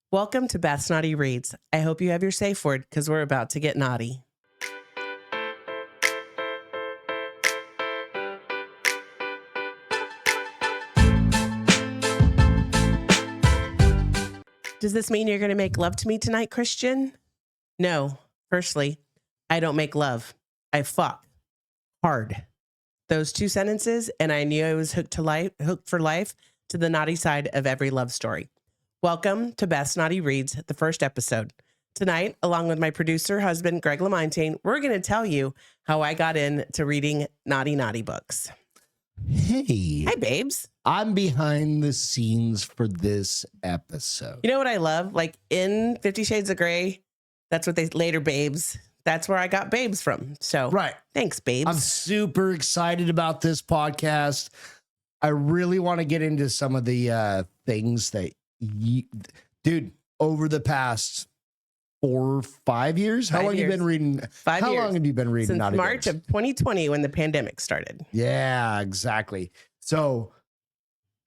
Welcome to Beth's Naughty Reads. I hope you have your safe word because we're about to get naughty. Does this mean you're going to make love to me tonight, Christian? No. Firstly, I don't make love. I fuck hard. Those two sentences, and I knew I was hooked for life to the naughty side of every love story. Welcome to Beth's Naughty Reads, the first episode. Tonight, along with my producer husband, Greg LaMontagne, we're going to tell you how I got into reading naughty books. Hey. Hi, babes. I'm behind the scenes for this episode. You know what I love? Like in 50 Shades of Grey, that's what they later babes. That's where I got babes from. So right. Thanks, babes. I'm super excited about this podcast. I really want to get into some of the things that dude, over the past 4 or 5 years, how long have you been reading? 5 years. How long have you been reading? Since March of 2020 when the pandemic started. Yeah, exactly. So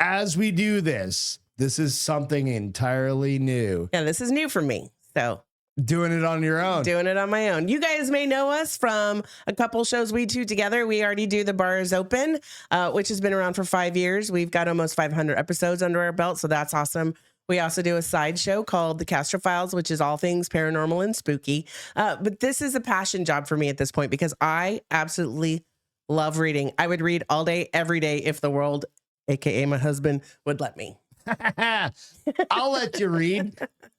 as we do this is something entirely new. Yeah, this is new for me. So doing it on your own. Doing it on my own. You guys may know us from a couple shows we do together. We already do The Bar is Open, which has been around for 5 years. We've got almost 500 episodes under our belt, so that's awesome. We also do a side show called The Castro Files, which is all things paranormal and spooky. But this is a passion job for me at this point because I absolutely love reading. I would read all day, every day if the world, aka my husband, would let me. I'll let you read.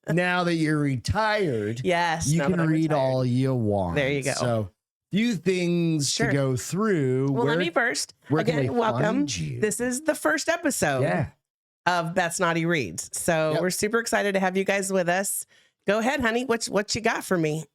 Now that you're retired, yes, you can read all you want. There you go. So, few things to go through. Well, let me first. Again, welcome. This is the first episode of Beth's Naughty Reads. So we're super excited to have you guys with us. Go ahead, honey. What you got for me?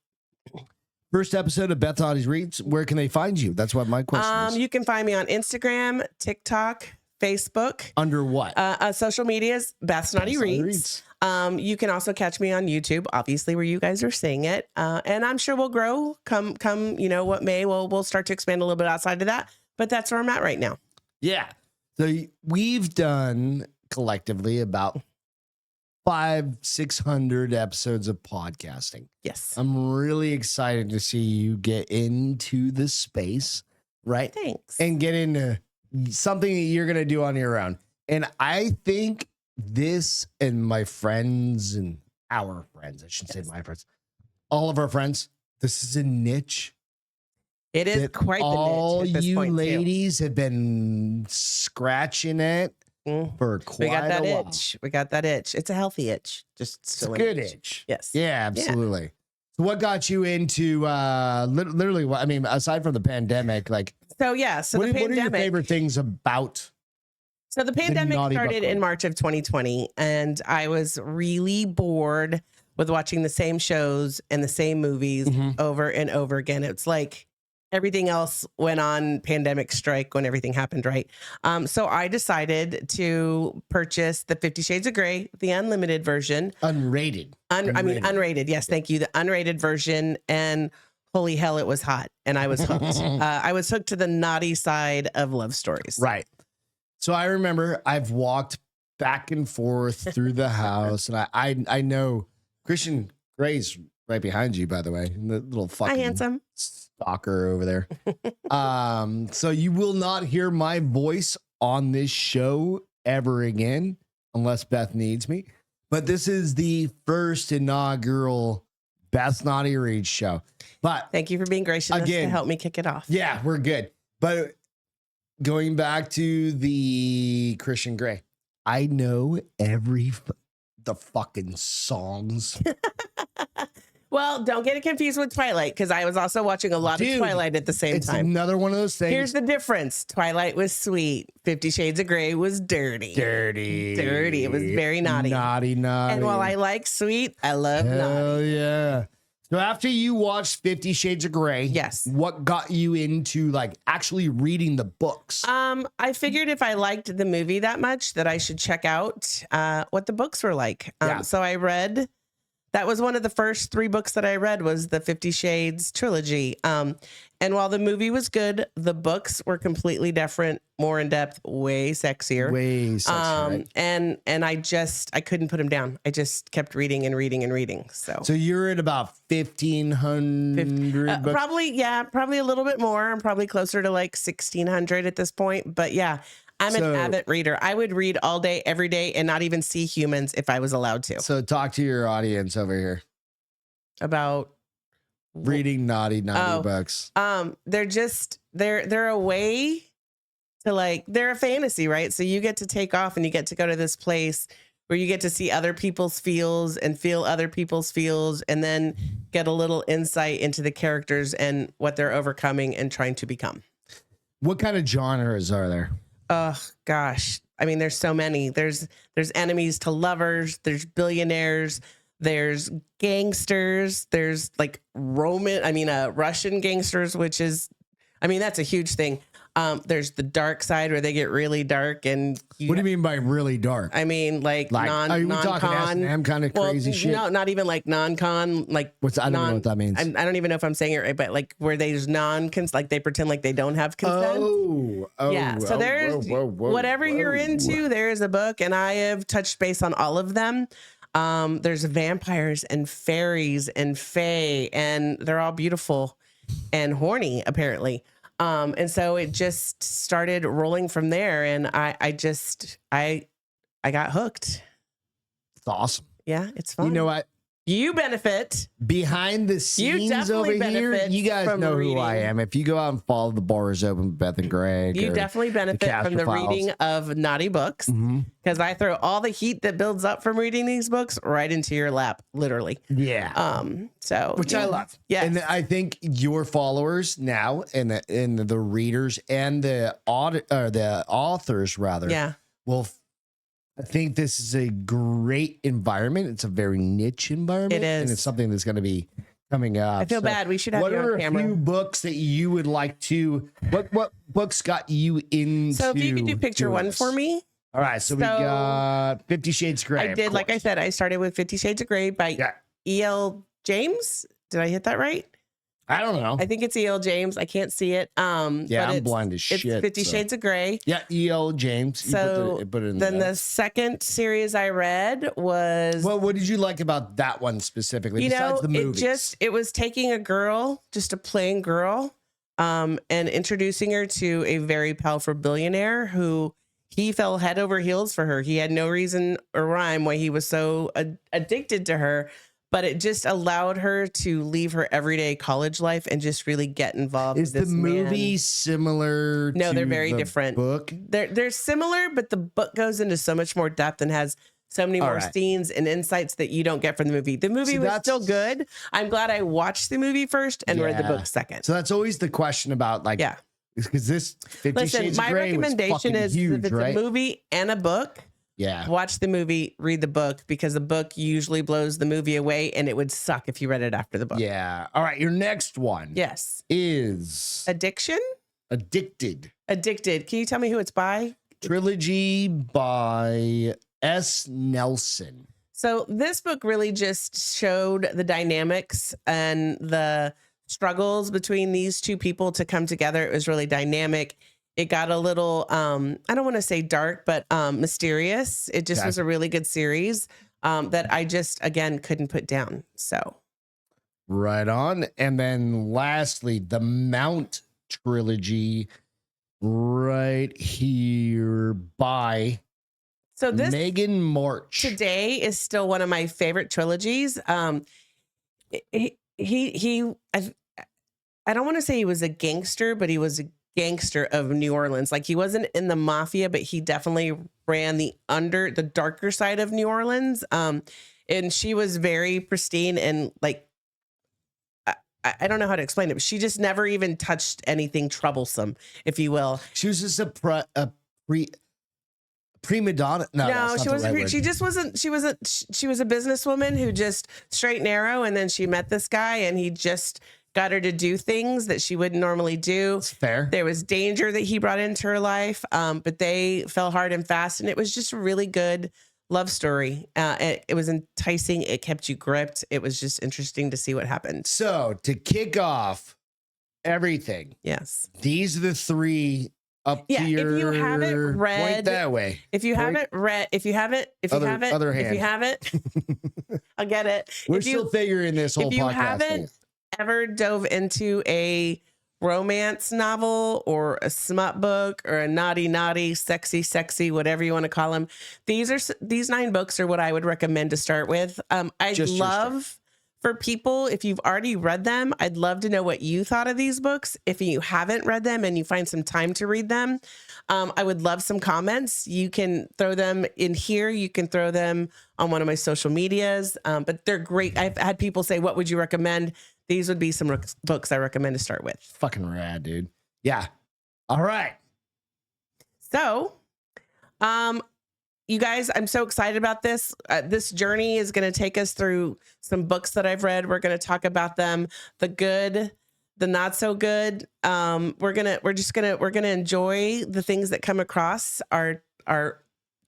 First episode of Beth's Naughty Reads. Where can they find you? That's what my question is. You can find me on Instagram, TikTok, Facebook. Under what? Social medias, Beth's Naughty Reads. You can also catch me on YouTube, obviously, where you guys are seeing it. And I'm sure we'll grow. Come, you know, what may. We'll start to expand a little bit outside of that. But that's where I'm at right now. Yeah. So we've done collectively about 500-600 episodes of podcasting. Yes. I'm really excited to see you get into the space, right? Thanks. And get into something that you're going to do on your own. And I think this and my friends and our friends, I shouldn't say my friends, all of our friends, this is a niche. It is quite the niche. All you ladies have been scratching it for quite a while. We got that itch. It's a healthy itch. It's a good itch. Yes. Yeah, absolutely. Yeah. So what got you into literally, I mean, aside from the pandemic, like, so the pandemic, what are your favorite things about? So the pandemic started in March of 2020, and I was really bored with watching the same shows and the same movies over and over again. It's like everything else went on pandemic strike when everything happened, right? So I decided to purchase the 50 Shades of Grey, the unlimited version. Unrated. Unrated. Yes, thank you. The unrated version. And holy hell, it was hot. And I was hooked. I was hooked to the naughty side of love stories. Right. So I remember I've walked back and forth through the house, and I know Christian Gray's right behind you, by the way, the little fucking handsome stalker over there. So you will not hear my voice on this show ever again, unless Beth needs me. But this is the first inaugural Beth's Naughty Reads show. But thank you for being gracious again to help me kick it off. Yeah, we're good. But going back to the Christian Grey, I know the fucking songs. Well, don't get it confused with Twilight, because I was also watching a lot of Twilight at the same time. It's another one of those things. Here's the difference. Twilight was sweet. 50 Shades of Grey was dirty. Dirty. It was very naughty. Naughty. And while I like sweet, I love naughty. Hell yeah. So after you watched 50 Shades of Grey, yes, what got you into like actually reading the books? I figured if I liked the movie that much that I should check out what the books were like. So I read that was one of the first 3 books that I read was the 50 Shades trilogy. And while the movie was good, the books were completely different, more in depth, way sexier. Way sexier, right? And I couldn't put them down. I just kept reading and reading and reading. So you're at about 1,500 books? Probably a little bit more. I'm probably closer to like 1,600 at this point. But yeah, I'm an avid reader. I would read all day, every day, and not even see humans if I was allowed to. So talk to your audience over here About reading naughty books. They're a way to, like, they're a fantasy, right? So you get to take off and you get to go to this place where you get to see other people's feels and feel other people's feels, and then get a little insight into the characters and what they're overcoming and trying to become. What kind of genres are there? Oh gosh. I mean, there's so many. There's enemies to lovers, there's billionaires, there's gangsters, there's like Russian gangsters, which is, I mean, that's a huge thing. There's the dark side where they get really dark. And what do you mean by really dark? I mean, like are you talking S&M kind of crazy shit? No, not even like non-con. Like I don't know what that means. I don't even know if I'm saying it right, but like where there's like they pretend like they don't have consent. Yeah. So there's whatever you're into, there's a book, and I have touched base on all of them. There's vampires and fairies and fae, and they're all beautiful and horny, apparently. And so it just started rolling from there, and I got hooked. It's awesome. Yeah, it's fun. You know what? You benefit. Behind the scenes over here, you guys know who I am. If you go out and follow the Bars Open with Beth and Greg, you definitely benefit from the reading of naughty books, because I throw all the heat that builds up from reading these books right into your lap, literally. Yeah. Which I love. Yeah. And I think your followers now, and the readers and the authors rather, will. I think this is a great environment. It's a very niche environment. It is. And it's something that's going to be coming up. I feel bad. We should have you on camera. What are a few books that you would like to, what books got you into? So if you could do picture one for me. All right. So we got 50 Shades of Grey. I did. Like I said, I started with 50 Shades of Grey by E.L. James. Did I hit that right? I don't know. I think it's E.L. James. I can't see it. I'm blind as shit. It's 50 Shades of Grey. Yeah, E.L. James. So put it in then the second series I read was... Well, what did you like about that one specifically, besides the movies? It was taking a girl, just a plain girl, and introducing her to a very powerful billionaire who he fell head over heels for her. He had no reason or rhyme why he was so addicted to her. But it just allowed her to leave her everyday college life and just really get involved. Is with this the movie similar? No, to they're very the different. Book? They're similar, but the book goes into so much more depth and has so many more scenes and insights that you don't get from the movie. The movie was still good. I'm glad I watched the movie first and read the book second. So that's always the question about because this 50 Shades of Grey my recommendation is huge, if it's a movie and a book. Yeah. Watch the movie, read the book, because the book usually blows the movie away, and it would suck if you read it after the book. Yeah. All right. Your next one. Yes. Is Addiction? Addicted. Addicted. Can you tell me who it's by? Trilogy by S. Nelson. So this book really just showed the dynamics and the struggles between these two people to come together. It was really dynamic. It got a little, I don't want to say dark, but mysterious. It just was a really good series that I just, again, couldn't put down. So. Right on. And then lastly, the Mount trilogy right here by Megan March. Today is still one of my favorite trilogies. I don't want to say he was a gangster, but he was a gangster of New Orleans. Like, he wasn't in the mafia, but he definitely ran the darker side of New Orleans. And she was very pristine and like, I don't know how to explain it, but she just never even touched anything troublesome, if you will. She was just a prima donna. No, she wasn't. She just wasn't. She was a businesswoman who just straight and narrow. And then she met this guy, and he just got her to do things that she wouldn't normally do. It's fair. There was danger that he brought into her life, but they fell hard and fast, and it was just a really good love story. It was enticing. It kept you gripped. It was just interesting to see what happened. So to kick off everything, Yes. these are the 3 up to your. If you haven't read, point that way. If you haven't read, if you haven't, I'll get it. We're still figuring this whole If you podcast haven't thing. ever dove into a romance novel or a smut book or a naughty, sexy, whatever you want to call them, these 9 books are what I would recommend to start with. I'd love for people, if you've already read them, I'd love to know what you thought of these books. If you haven't read them and you find some time to read them, I would love some comments. You can throw them in here. You can throw them on one of my social medias, but they're great. I've had people say, what would you recommend? These would be some books I recommend to start with. Fucking rad, dude. Yeah. All right. So, you guys, I'm so excited about this. This journey is going to take us through some books that I've read. We're going to talk about them, the good, the not so good. We're gonna enjoy the things that come across our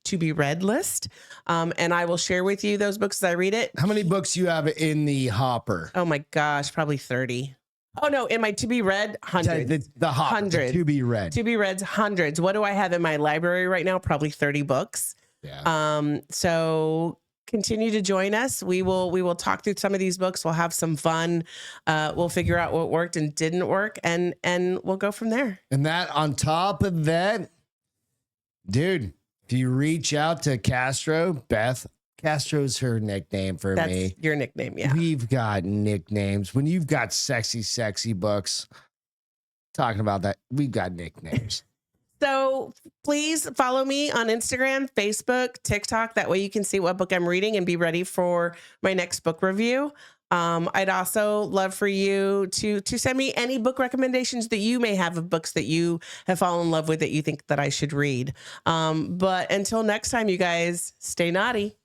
to be read list. And I will share with you those books as I read it. How many books you have in the hopper? Oh my gosh, probably 30. Oh no, in my to be read, hundreds. The hopper, hundreds. to be read. To be reads, hundreds. What do I have in my library right now? Probably 30 books. Yeah. So continue to join us. We will talk through some of these books. We'll have some fun. We'll figure out what worked and didn't work, and we'll go from there. And that on top of that, dude, if you reach out to Castro, Beth, Castro's her nickname for That's me. your nickname, yeah. We've got nicknames. When you've got sexy books, talking about that, we've got nicknames. So please follow me on Instagram, Facebook, TikTok. That way you can see what book I'm reading and be ready for my next book review. I'd also love for you to send me any book recommendations that you may have of books that you have fallen in love with that you think that I should read. But until next time, you guys, stay naughty.